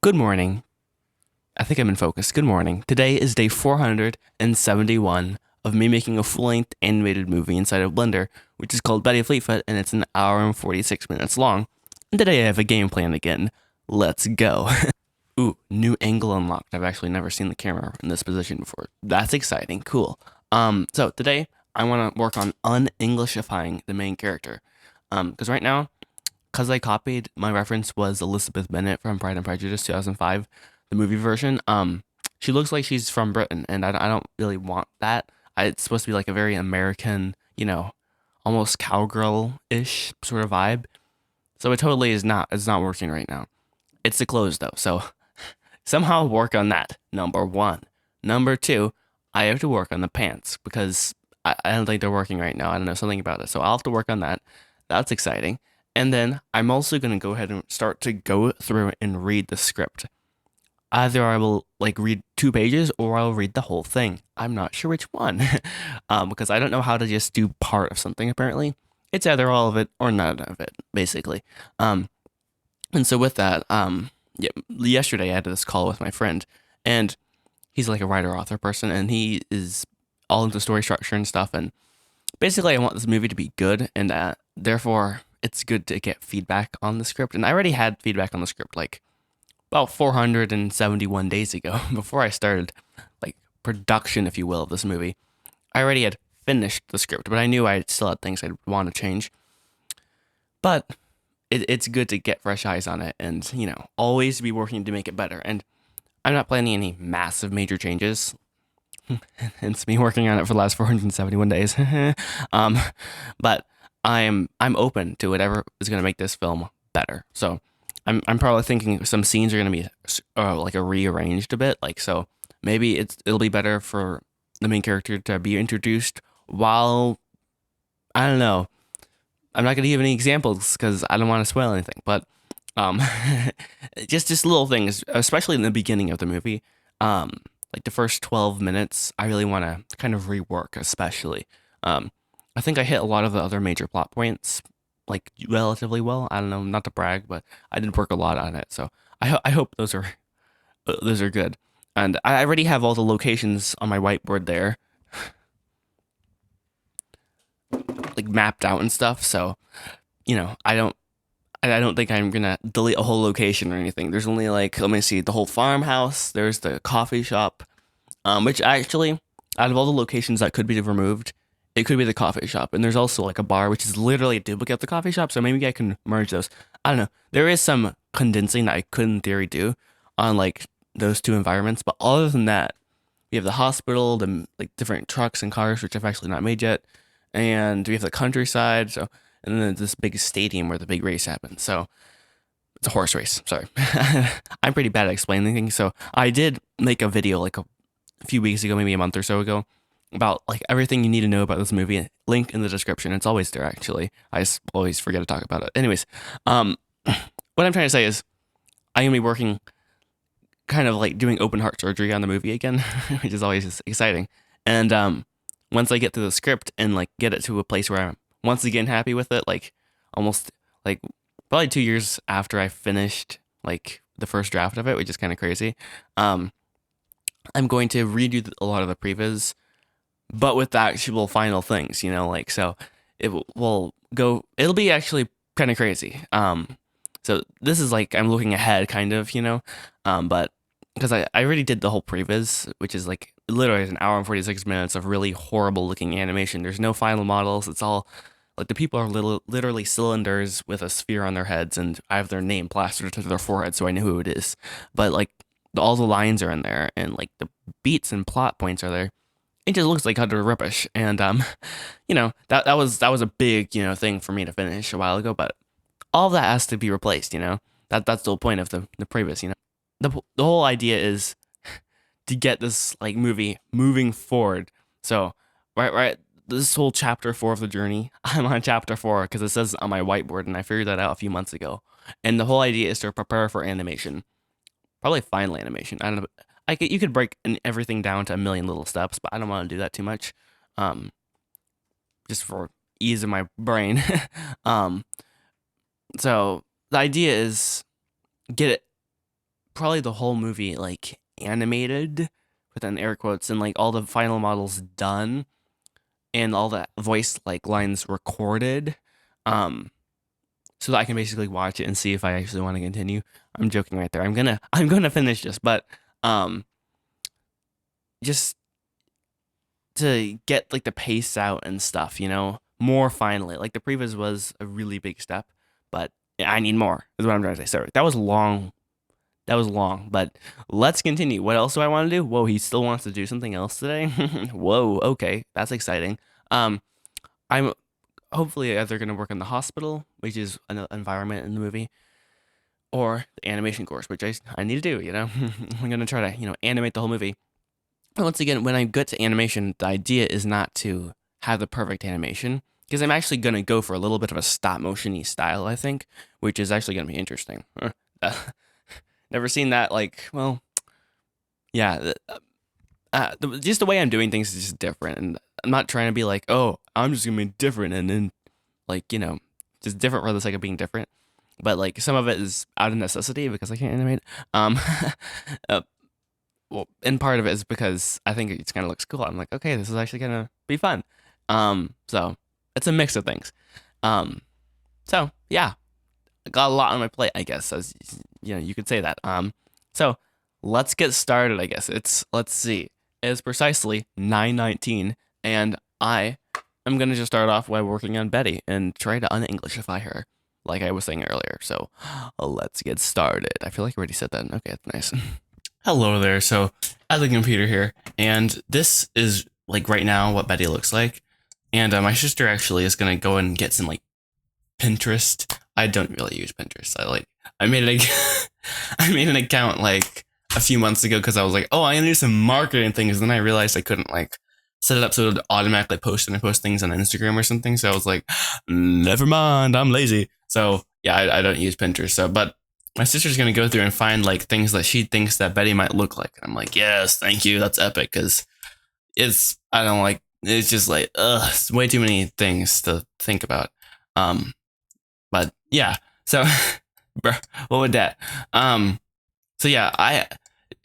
Good morning. I think I'm in focus. Good morning. Today is day 471 of me making a full-length animated movie inside of Blender, which is called Betty Fleetfoot, and it's an hour and 46 minutes long. And today I have a game plan again. Let's go. Ooh, new angle unlocked. I've actually never seen the camera in this position before. That's exciting. Cool. So today I want to work on un-Englishifying the main character. Because right now, because I copied, my reference was Elizabeth Bennet from Pride and Prejudice 2005, the movie version. She looks like she's from Britain, and I don't really want that. It's supposed to be like a very American, almost cowgirl-ish sort of vibe. So it totally is not. It's not working right now. It's the clothes though, so somehow work on that. Number one. Number two, I have to work on the pants because I don't think they're working right now. I don't know something about it, so I'll have to work on that. That's exciting. And then I'm also going to go ahead and start to go through and read the script. Either I will like read 2 pages or I'll read the whole thing. I'm not sure which one because I don't know how to just do part of something apparently. It's either all of it or none of it, basically. And so with that, yeah, yesterday I had this call with my friend, and he's like a writer author person, and he is all into story structure and stuff. And basically, I want this movie to be good, and therefore, it's good to get feedback on the script. And I already had feedback on the script like about 471 days ago, before I started like production, if you will, of this movie. I already had finished the script, but I knew I still had things I'd want to change. But it's good to get fresh eyes on it, and always be working to make it better. And I'm not planning any massive major changes. Hence me working on it for the last 471 days. But I'm open to whatever is going to make this film better. So I'm probably thinking some scenes are going to be like a rearranged a bit. Like, so maybe it'll be better for the main character to be introduced while, I don't know. I'm not going to give any examples because I don't want to spoil anything. But um, just little things, especially in the beginning of the movie. Like the first 12 minutes, I really want to kind of rework, especially. I think I hit a lot of the other major plot points like relatively well. I don't know, not to brag, but I did work a lot on it. So I hope those are good. And I already have all the locations on my whiteboard there, like mapped out and stuff. So I don't think I'm gonna delete a whole location or anything. There's only like, let me see, the whole farmhouse. There's the coffee shop, which actually, out of all the locations that could be removed, it could be the coffee shop. And there's also like a bar, which is literally a duplicate of the coffee shop. So maybe I can merge those. I don't know. There is some condensing that I could, in theory, do on like those two environments. But other than that, we have the hospital, the like different trucks and cars, which I've actually not made yet, and we have the countryside. So, and then this big stadium where the big race happens. So it's a horse race. Sorry, I'm pretty bad at explaining things. So I did make a video like a few weeks ago, maybe a month or so ago, about like everything you need to know about this movie. Link in the description. It's always there actually. I just always forget to talk about it. Anyways, what I'm trying to say is I'm gonna be working kind of like doing open heart surgery on the movie again, which is always exciting. And once I get through the script and like get it to a place where I'm once again happy with it, like almost like probably 2 years after I finished like the first draft of it, which is kind of crazy. Um, I'm going to redo a lot of the previs, but with the actual final things, like so will go. It'll be actually kind of crazy. So this is like I'm looking ahead, kind of, but because I already did the whole previs, which is like literally an hour and 46 minutes of really horrible looking animation. There's no final models. It's all like the people are literally cylinders with a sphere on their heads, and I have their name plastered to their forehead, so I know who it is. But like all the lines are in there, and like the beats and plot points are there. It just looks like utter rubbish, and that was a big thing for me to finish a while ago, but all that has to be replaced. That's the whole point of the previous. The whole idea is to get this like movie moving forward. So right, this whole chapter 4 of the journey, I'm on chapter 4 because it says on my whiteboard, and I figured that out a few months ago. And the whole idea is to prepare for animation, probably final animation. I don't know. You could break everything down to a million little steps, but I don't want to do that too much. Um, just for ease of my brain. um, so the idea is get it probably the whole movie like animated, within air quotes, and like all the final models done and all the voice like lines recorded. Um, so that I can basically watch it and see if I actually want to continue. I'm joking right there. I'm gonna finish this, but um, just to get like the pace out and stuff, more finally. Like the previs was a really big step, but I need more. Is what I'm trying to say. Sorry, that was long. That was long, but let's continue. What else do I want to do? Whoa, he still wants to do something else today. Whoa, okay, that's exciting. I'm hopefully either gonna work in the hospital, which is an environment in the movie, or the animation course, which I need to do. I'm gonna try to animate the whole movie. And once again, when I get to animation, the idea is not to have the perfect animation because I'm actually gonna go for a little bit of a stop motion-y style, I think, which is actually gonna be interesting. Never seen that. Like, well, yeah. Just the way I'm doing things is just different, and I'm not trying to be like, oh, I'm just gonna be different, and then like just different for the sake of being different. But like some of it is out of necessity because I can't animate. Uh, well, and part of it is because I think it kind of looks cool. I'm like, okay, this is actually gonna be fun. So it's a mix of things. Um, so yeah, I got a lot on my plate, I guess, as you could say that. So let's get started. I guess let's see. It's precisely 9:19, and I am gonna just start off by working on Betty and try to un-Englishify her, like I was saying earlier. So let's get started. I feel like I already said that. Okay, that's nice. Hello there. So at the computer here, and this is like right now what Betty looks like. And my sister actually is gonna go and get some like Pinterest. I don't really use Pinterest. I made an I made an account like a few months ago because I was like, oh, I need to do some marketing things. And then I realized I couldn't like set it up so it would automatically post when I post things on Instagram or something. So I was like, never mind, I'm lazy. So yeah, I don't use Pinterest. So but my sister's gonna go through and find like things that she thinks that Betty might look like. And I'm like, yes, thank you, that's epic, because I don't like, it's just like, it's way too many things to think about. But yeah, so bruh, what would that? So yeah,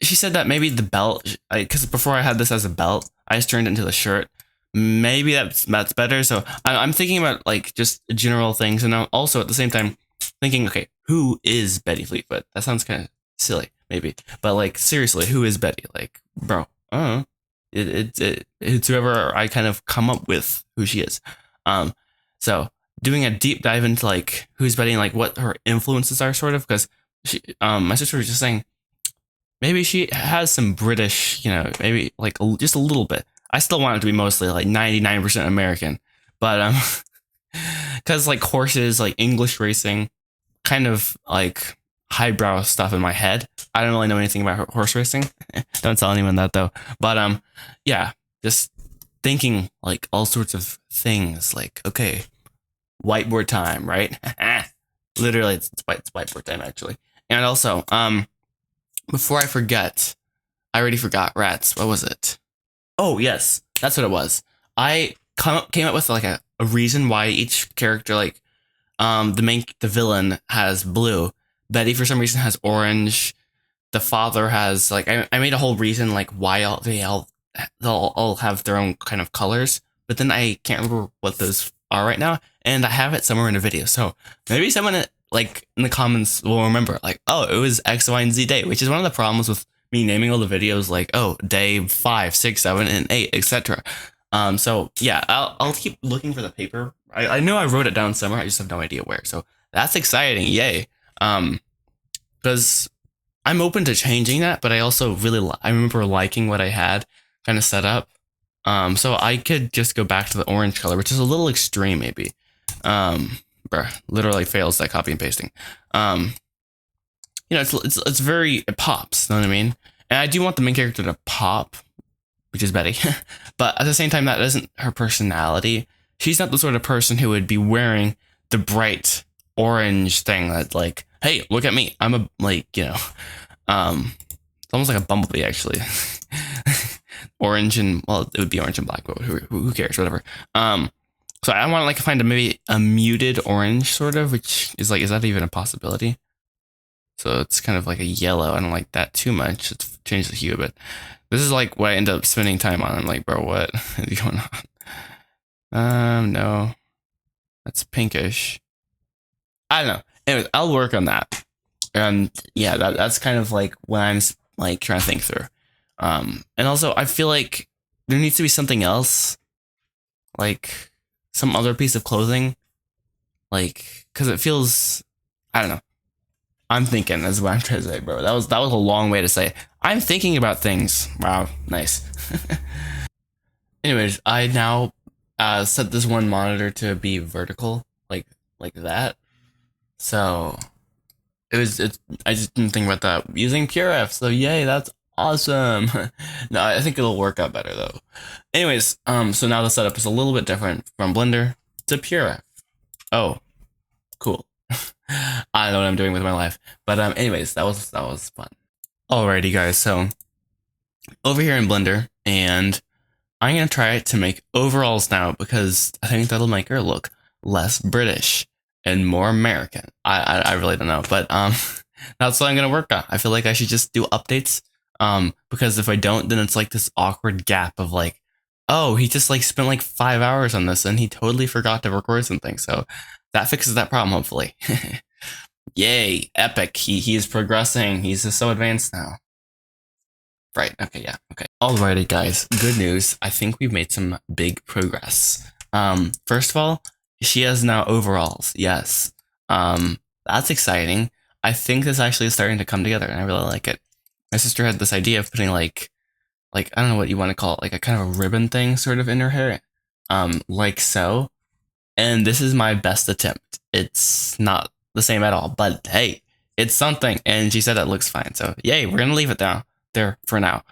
she said that maybe the belt, because before I had this as a belt, I just turned it into the shirt. Maybe that's better. So I'm thinking about like just general things, and I'm also at the same time thinking, okay, who is Betty Fleetfoot? That sounds kind of silly, maybe, but like seriously, who is Betty? Like, bro, I don't know. It's whoever I kind of come up with who she is. So doing a deep dive into like who's Betty and like what her influences are, sort of, because my sister was just saying maybe she has some British, maybe like just a little bit. I still want it to be mostly like 99% American, but because like horses, like English racing, kind of like highbrow stuff in my head. I don't really know anything about horse racing. Don't tell anyone that though. But yeah, just thinking like all sorts of things. Like, okay, whiteboard time, right? Literally, it's whiteboard time actually. And also, before I forget, I already forgot. Rats. What was it? Oh yes, that's what it was. I came up with like a reason why each character, like the villain has blue. Betty for some reason has orange. The father has like I made a whole reason like why they'll all have their own kind of colors, but then I can't remember what those are right now, and I have it somewhere in a video. So maybe someone like in the comments will remember like, oh, it was X, Y, and Z day, which is one of the problems with me naming all the videos like, oh, day 5, 6, 7, and 8, etc. So yeah, I'll keep looking for the paper. I know I wrote it down somewhere. I just have no idea where. So that's exciting. Yay. Because I'm open to changing that, but I also I remember liking what I had kind of set up. So I could just go back to the orange color, which is a little extreme, maybe. Literally fails that copy and pasting. It's very, it pops. Know what I mean? And I do want the main character to pop, which is Betty. But at the same time, that isn't her personality. She's not the sort of person who would be wearing the bright orange thing that like, hey, look at me. I'm a, like, it's almost like a bumblebee, actually. Orange and, well, it would be orange and black, but who cares, whatever. So I want to like find maybe a muted orange, sort of, which is like, is that even a possibility? So it's kind of like a yellow. I don't like that too much. Let's change the hue a bit. This is like what I end up spending time on. I'm like, bro, what is going on? No, that's pinkish. I don't know. Anyways, I'll work on that. And yeah, that's kind of like what I'm like trying to think through. And also I feel like there needs to be something else, like some other piece of clothing, like because it feels, I don't know. I'm thinking is what I'm trying to say, bro. That was a long way to say I'm thinking about things. Wow, nice. Anyways, I now set this one monitor to be vertical, like that. So I just didn't think about that using PureF. So yay, that's awesome. No, I think it'll work out better though. Anyways, so now the setup is a little bit different from Blender to PureF. Oh, cool. I don't know what I'm doing with my life, but anyways, that was fun. Alrighty, guys. So over here in Blender, and I'm gonna try to make overalls now because I think that'll make her look less British and more American. I really don't know, but that's what I'm gonna work on. I feel like I should just do updates. Because if I don't, then it's like this awkward gap of like, oh, he just like spent like 5 hours on this and he totally forgot to record something. So that fixes that problem, hopefully. Yay, epic. He is progressing. He's just so advanced now. Right, okay, yeah, okay. Alrighty, guys, good news. I think we've made some big progress. First of all, she has now overalls, yes. That's exciting. I think this actually is starting to come together, and I really like it. My sister had this idea of putting like I don't know what you want to call it, like a kind of a ribbon thing sort of in her hair, like so. And this is my best attempt. It's not the same at all, but hey, it's something. And she said that looks fine, so yay, we're gonna leave it there for now.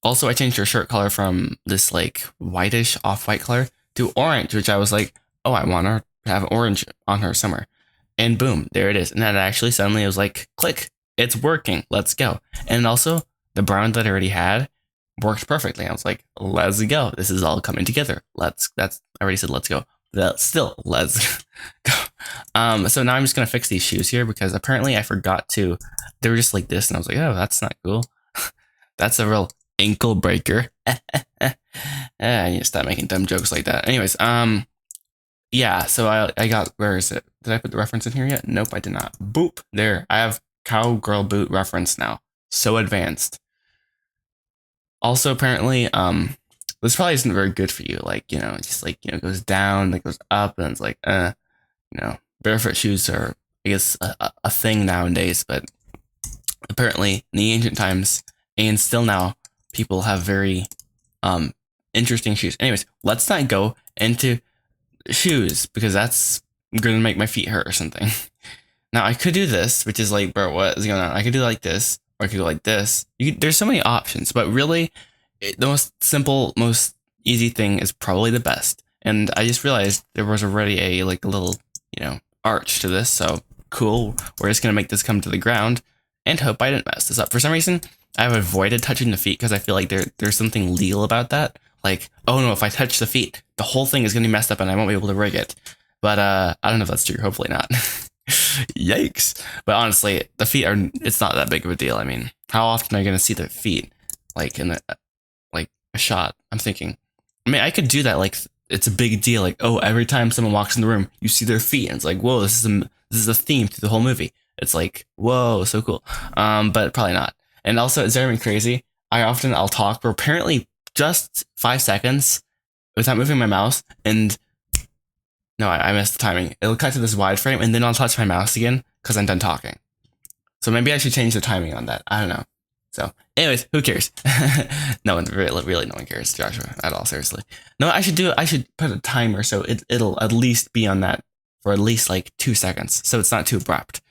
Also, I changed her shirt color from this like whitish off-white color to orange, which I was like, oh, I want her to have orange on her somewhere. And boom, there it is. And then actually suddenly it was like, click, it's working, let's go. And also the brown that I already had worked perfectly. I was like, let's go. This is all coming together. I already said let's go. Still, let's go. So now I'm just gonna fix these shoes here because apparently I forgot to, they were just like this and I was like, oh, that's not cool. That's a real ankle breaker. I need to stop making dumb jokes like that. Anyways, yeah, so I got, where is it? Did I put the reference in here yet? Nope, I did not. Boop, there. I have cowgirl boot reference now. So advanced. Also, apparently, this probably isn't very good for you. Like, it just like, goes down, then goes up, and it's like, barefoot shoes are, I guess, a thing nowadays, but apparently in the ancient times and still now, people have very interesting shoes. Anyways, let's not go into shoes because that's gonna make my feet hurt or something. Now I could do this, which is like, bro, what is going on? I could do like this, or I could do like this. There's so many options, but really, the most simple, most easy thing is probably the best. And I just realized there was already a little, arch to this. So cool. We're just gonna make this come to the ground and hope I didn't mess this up. For some reason, I've avoided touching the feet because I feel like there's something legal about that. Like, oh no, if I touch the feet, the whole thing is gonna be messed up and I won't be able to rig it. But I don't know if that's true. Hopefully not. Yikes. But honestly, the feet it's not that big of a deal. I mean, how often are you gonna see the feet like in a shot? I'm thinking, I mean, I could do that. Like, it's a big deal. Like, oh, every time someone walks in the room, you see their feet, and it's like, whoa, this is a theme through the whole movie. It's like, whoa, so cool. But probably not. And also, it's very crazy. I'll talk for apparently just 5 seconds without moving my mouse, and no, I missed the timing. It'll cut to this wide frame, and then I'll touch my mouse again because I'm done talking. So maybe I should change the timing on that. I don't know. So, anyways, who cares? No one really no one cares, Joshua, at all. Seriously, no. I should put a timer so it'll at least be on that for at least like 2 seconds, so it's not too abrupt,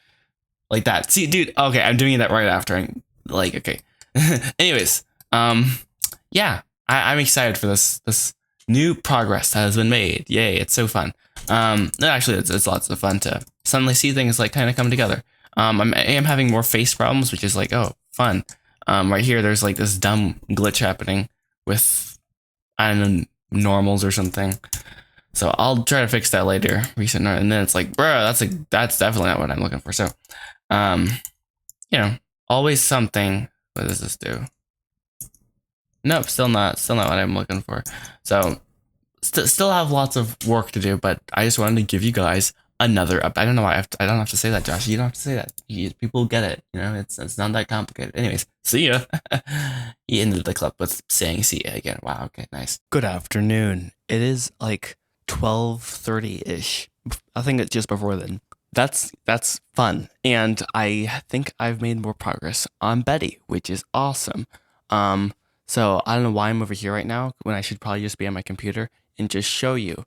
like that. See, dude. Okay, I'm doing that right after. Okay. Anyways, yeah, I'm excited for this new progress that has been made. Yay, it's so fun. No, actually, it's lots of fun to suddenly see things like kind of come together. I am having more face problems, which is like, oh, fun. Right here, there's like this dumb glitch happening with, I don't know, normals or something. So I'll try to fix that later. And then it's like, bro, that's definitely not what I'm looking for. So Um, you know, always something. What does this do? Nope, still not what I'm looking for. So still have lots of work to do, but I just wanted to give you guys another up. I don't know why I don't have to say that, Josh. You don't have to say that. People get it. You know, it's not that complicated. Anyways, see ya. He ended the clip with saying see ya again. Wow. Okay. Nice. Good afternoon. It is like 12:30 ish. I think it's just before then. That's fun, and I think I've made more progress on Betty, which is awesome. So I don't know why I'm over here right now when I should probably just be on my computer and just show you.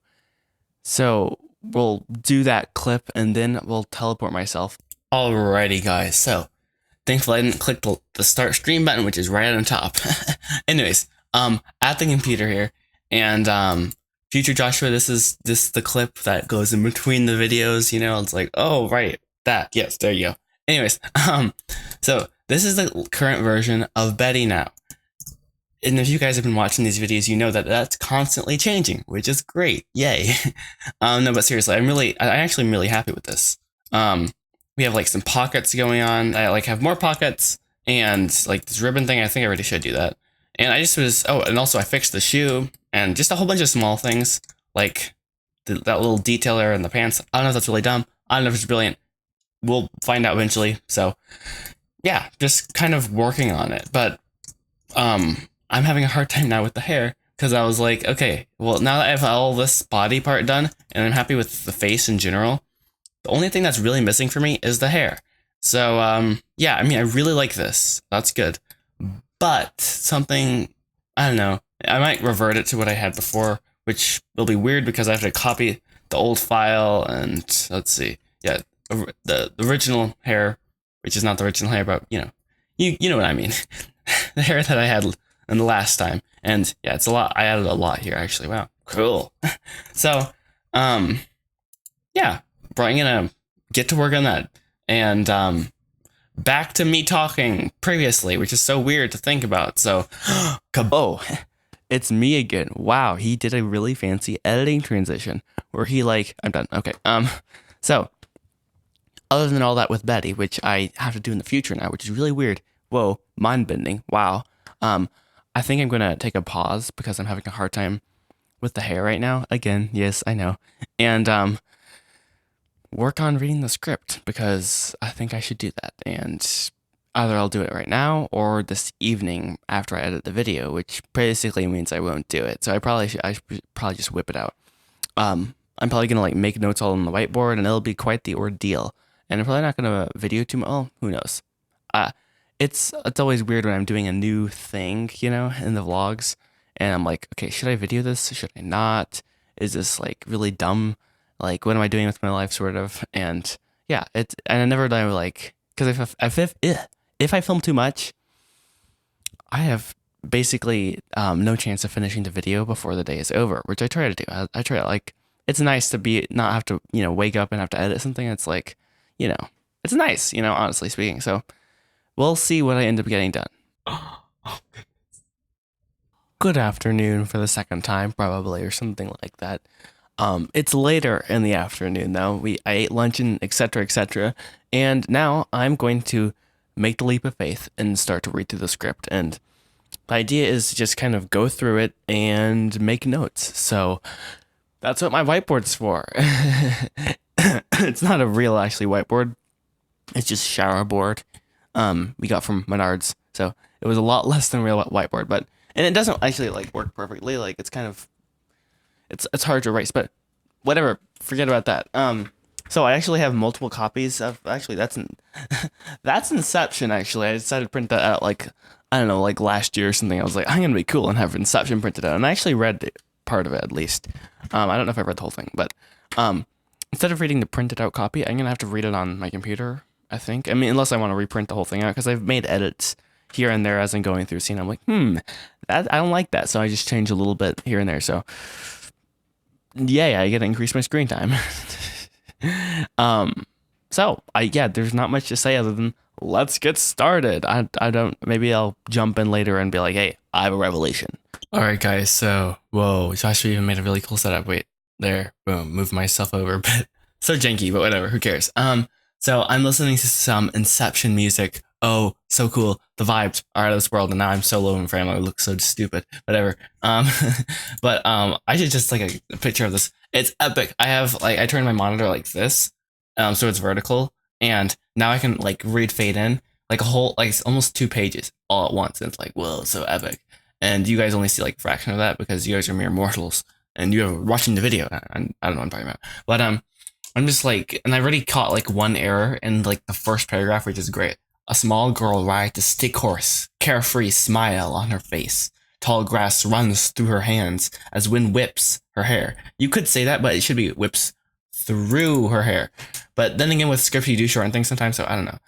So we'll do that clip and then we'll teleport myself. Alrighty, guys. So thankfully I didn't click the start stream button, which is right on top. Anyways, at the computer here, and future Joshua, this is the clip that goes in between the videos. You know, it's like, oh right, that, yes, there you go. Anyways, so this is the current version of Betty now. And if you guys have been watching these videos, you know that that's constantly changing, which is great. Yay. No, but seriously, I actually am really happy with this. We have like some pockets going on. I like have more pockets and like this ribbon thing. I think I already showed you that. And I just was, oh, and also I fixed the shoe and just a whole bunch of small things like that little detail there in the pants. I don't know if that's really dumb. I don't know if it's brilliant. We'll find out eventually. So yeah, just kind of working on it. But, I'm having a hard time now with the hair because I was like, okay, well, now that I have all this body part done and I'm happy with the face in general, the only thing that's really missing for me is the hair. So, yeah, I mean, I really like this. That's good. But something, I don't know, I might revert it to what I had before, which will be weird because I have to copy the old file and let's see. Yeah, the original hair, which is not the original hair, but you know what I mean. The hair that I had in the last time. And yeah, it's a lot. I added a lot here actually. Wow. Cool. So, yeah, I'm gonna get to work on that. And, back to me talking previously, which is so weird to think about. So, oh, it's me again. Wow. He did a really fancy editing transition where he I'm done. Okay. So other than all that with Betty, which I have to do in the future now, which is really weird. Whoa, mind bending. Wow. I think I'm going to take a pause because I'm having a hard time with the hair right now. Again, yes, I know. And work on reading the script because I think I should do that. And either I'll do it right now or this evening after I edit the video, which basically means I won't do it. So I should probably just whip it out. I'm probably going to make notes all on the whiteboard and it'll be quite the ordeal. And I'm probably not going to video too much. Oh, who knows? It's always weird when I'm doing a new thing, in the vlogs, and I'm like, okay, should I video this? Should I not? Is this really dumb? What am I doing with my life, sort of? And yeah, and I never know because if I film too much, I have basically no chance of finishing the video before the day is over, which I try to do. I try to it's nice to not have to wake up and have to edit something. It's it's nice, honestly speaking. So. We'll see what I end up getting done. Good afternoon for the second time, probably, or something like that. It's later in the afternoon, though. I ate lunch and etc., and now I'm going to make the leap of faith and start to read through the script. And the idea is to just kind of go through it and make notes. So that's what my whiteboard's for. It's not a real, actually, whiteboard. It's just shower board. We got from Menards, so it was a lot less than real whiteboard, and it doesn't actually work perfectly. It's kind of, it's hard to erase, but whatever, forget about that. So I actually have multiple copies of, actually that's Inception. Actually, I decided to print that out I don't know, last year or something. I was like, I'm gonna be cool and have Inception printed out, and I actually read part of it at least. I don't know if I read the whole thing, but instead of reading the printed out copy, I'm gonna have to read it on my computer. I think. I mean, unless I want to reprint the whole thing out, because I've made edits here and there as I'm going through scene. I'm like, I don't like that, so I just change a little bit here and there. So, yeah, I get to increase my screen time. There's not much to say other than let's get started. Maybe I'll jump in later and be like, hey, I have a revelation. All right, guys. So, whoa, Joshua even made a really cool setup. Wait, there, boom, move myself over, but so janky, but whatever. Who cares? So I'm listening to some Inception music. Oh, so cool. The vibes are out of this world, and now I'm solo in frame. I look so stupid. Whatever. Um, I should just like a picture of this. It's epic. I have like I turned my monitor like this, so it's vertical, and now I can like read fade in like a whole like almost 2 pages all at once. And it's like whoa, so epic. And you guys only see like a fraction of that because you guys are mere mortals, and you're watching the video. I don't know what I'm talking about, but I'm just like, and I already caught like one error in like the first paragraph, which is great. A small girl rides a stick horse, carefree smile on her face. Tall grass runs through her hands as wind whips her hair. You could say that, but it should be whips through her hair. But then again, with script, you do shorten things sometimes, so I don't know.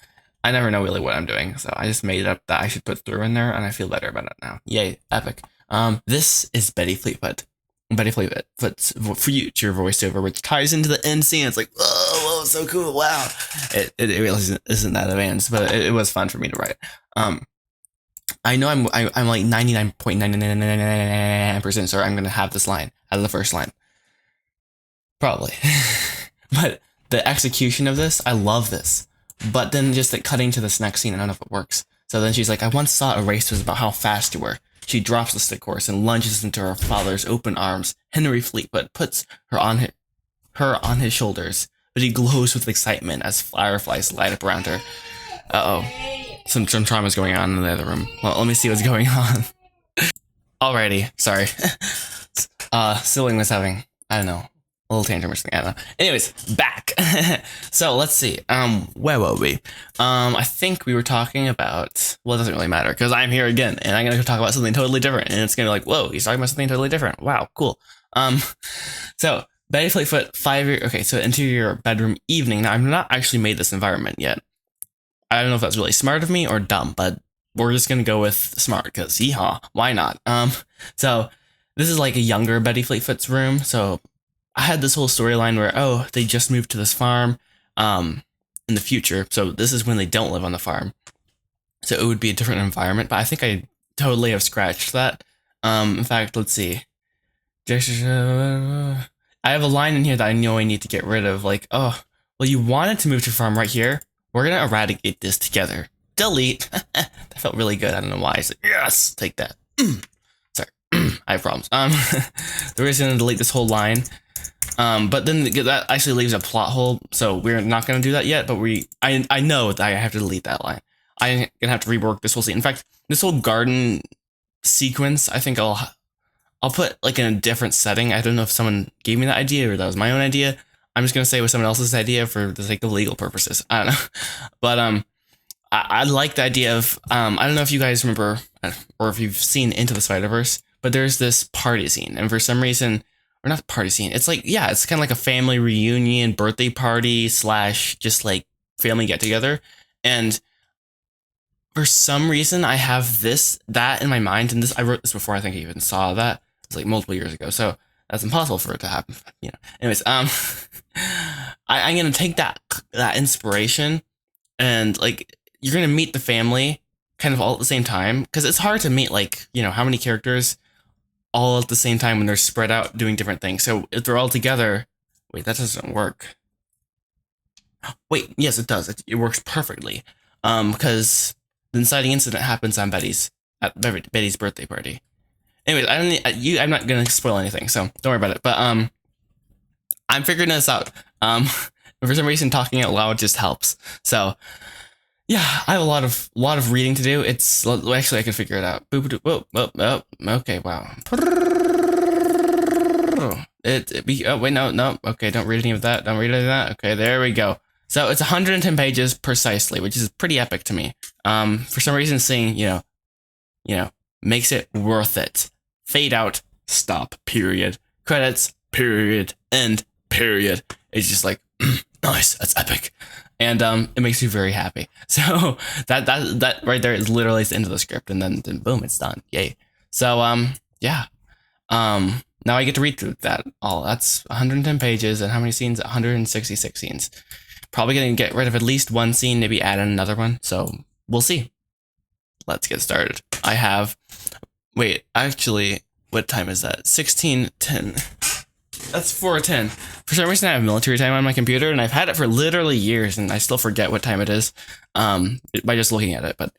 I never know really what I'm doing, so I just made it up that I should put through in there, and I feel better about it now. Yay, epic. This is Betty Fleetfoot. Betty Fleetfoot's future voiceover, which ties into the end scene. It's like, whoa, so cool, wow. It really isn't that advanced, but it was fun for me to write. I know I'm like 99.999% sure I'm gonna have this line out of the first line, probably. But the execution of this, I love this. But then just like cutting to this next scene, I don't know if it works. So then she's like, I once thought a race was about how fast you were. She drops the stick horse and lunges into her father's open arms. Henry Fleetfoot puts her on his shoulders, but he glows with excitement as fireflies light up around her. Uh-oh. Some trauma's going on in the other room. Well, let me see what's going on. Alrighty, sorry. Sibling was having, I don't know, a little tantrum or something, I don't know. Anyways, back. So let's see. Where were we? I think we were talking about, well, it doesn't really matter because I'm here again and I'm gonna talk about something totally different, and it's gonna be like, whoa, he's talking about something totally different. Wow, cool. So Betty Fleetfoot, 5 year. Okay, so interior bedroom evening. Now I've not actually made this environment yet. I don't know if that's really smart of me or dumb, but we're just gonna go with smart because yeehaw, why not? So this is like a younger Betty Fleetfoot's room. So I had this whole storyline where, oh, they just moved to this farm in the future. So this is when they don't live on the farm. So it would be a different environment, but I think I totally have scratched that. In fact, let's see. I have a line in here that I know I need to get rid of. Like, oh, well, you wanted to move to farm right here. We're going to eradicate this together. Delete. That felt really good. I don't know why. I said, yes, take that. Sorry, I have problems. We're just going to delete this whole line. But then that actually leaves a plot hole, so we're not going to do that yet, but I know that I have to delete that line. I'm going to have to rework this whole scene. In fact, this whole garden sequence, I think I'll put like in a different setting. I don't know if someone gave me that idea or that was my own idea. I'm just going to say it was someone else's idea for the sake of legal purposes. I don't know. But I like the idea of, I don't know if you guys remember or if you've seen Into the Spider-Verse, but there's this party scene, and for some reason, or not party scene, it's like, yeah, it's kind of like a family reunion, birthday party / just like family get together. And for some reason, I have that in my mind, and I wrote this before I think I even saw that. It's like multiple years ago, so that's impossible for it to happen. You know. Anyways, I'm gonna take that inspiration, and like you're gonna meet the family kind of all at the same time, because it's hard to meet like, you know, how many characters all at the same time when they're spread out doing different things. So if they're all together, wait, that doesn't work. Wait, yes, it does. It works perfectly. Because the inciting incident happens on Betty's birthday party. Anyways, I'm not gonna spoil anything, so don't worry about it. But I'm figuring this out. For some reason, talking out loud just helps. So yeah, I have a lot of reading to do. It's actually I can figure it out. Okay, wow. Wait, no. Okay, don't read any of that. Don't read any of that. Okay, there we go. So it's 110 pages precisely, which is pretty epic to me. For some reason, seeing you know, makes it worth it. Fade out. Stop. Period. Credits. Period. End. Period. It's just like nice. That's epic. And it makes me very happy. So that right there is literally the end of the script, and then boom, it's done. Yay. So yeah. Now I get to read through that all. That's 110 pages, and how many scenes? 166 scenes. Probably gonna get rid of at least one scene, maybe add in another one. So we'll see. Let's get started. I have. Wait, actually, what time is that? 16:10. That's 4:10. For some reason, I have military time on my computer, and I've had it for literally years, and I still forget what time it is, by just looking at it. But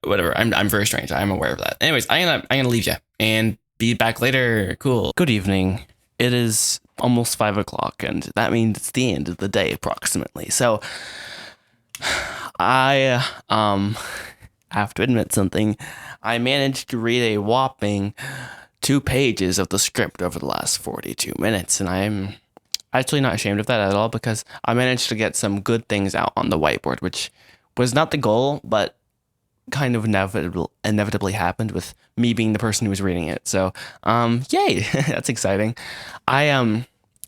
whatever. I'm very strange. I'm aware of that. Anyways, I'm gonna leave you and be back later. Cool. Good evening. It is almost 5 o'clock, and that means it's the end of the day approximately. So I have to admit something. I managed to read a whopping 2 pages of the script over the last 42 minutes, and I'm actually not ashamed of that at all, because I managed to get some good things out on the whiteboard, which was not the goal, but kind of inevitably happened with me being the person who was reading it. So, yay, that's exciting.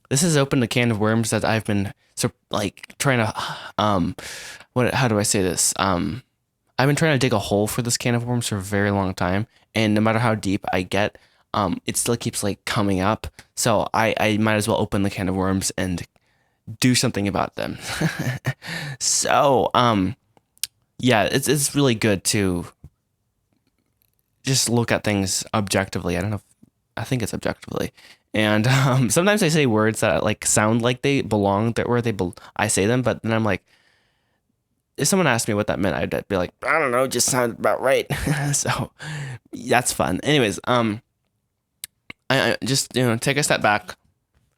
This has opened a can of worms that I've been trying to, how do I say this? I've been trying to dig a hole for this can of worms for a very long time, and no matter how deep I get, it still keeps coming up. So I might as well open the can of worms and do something about them. So, yeah, it's really good to just look at things objectively. I don't know I think it's objectively. And sometimes I say words that sound like they belong where I say them, but then I'm like, if someone asked me what that meant, I'd be like, I don't know, it just sounded about right. So that's fun. Anyways, I just take a step back.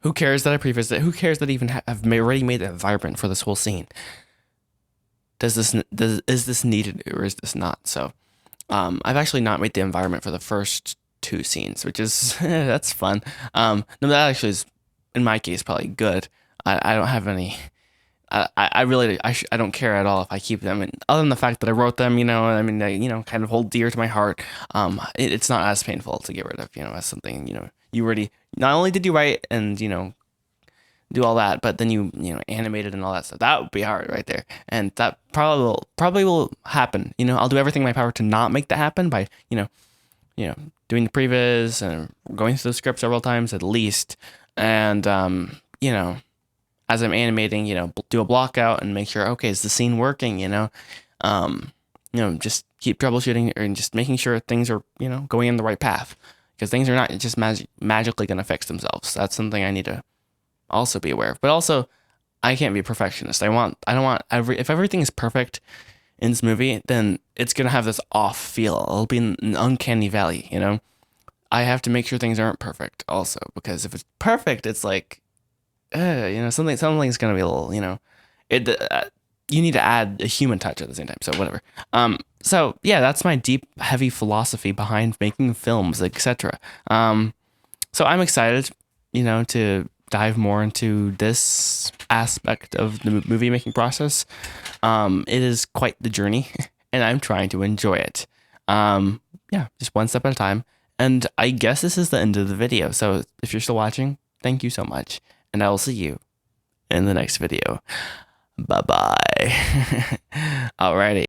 Who cares that I prefaced it? Who cares that I even have already made the environment for this whole scene? Is this needed or is this not? So, I've actually not made the environment for the first 2 scenes, which is that's fun. No, that actually is, in my case, probably good. I don't have any. I really I don't care at all if I keep them, and other than the fact that I wrote them, kind of hold dear to my heart. It's not as painful to get rid of, as something you already, not only did you write and do all that, but then you animate it and all that stuff. That would be hard right there, and that probably will happen. I'll do everything in my power to not make that happen by doing the previs and going through the script several times at least, and as I'm animating, do a block out and make sure, okay, is the scene working? Just keep troubleshooting and just making sure things are going in the right path, because things are not just magically going to fix themselves. That's something I need to also be aware of. But also, I can't be a perfectionist. I don't want if everything is perfect in this movie, then it's gonna have this off feel. It'll be an uncanny valley. I have to make sure things aren't perfect also, because if it's perfect, it's like, something's gonna be a little, you need to add a human touch at the same time. So whatever. So yeah, that's my deep, heavy philosophy behind making films, etc. So I'm excited, to dive more into this aspect of the movie making process. It is quite the journey, and I'm trying to enjoy it. Yeah, just one step at a time. And I guess this is the end of the video. So if you're still watching, thank you so much. And I will see you in the next video. Bye-bye. Alrighty.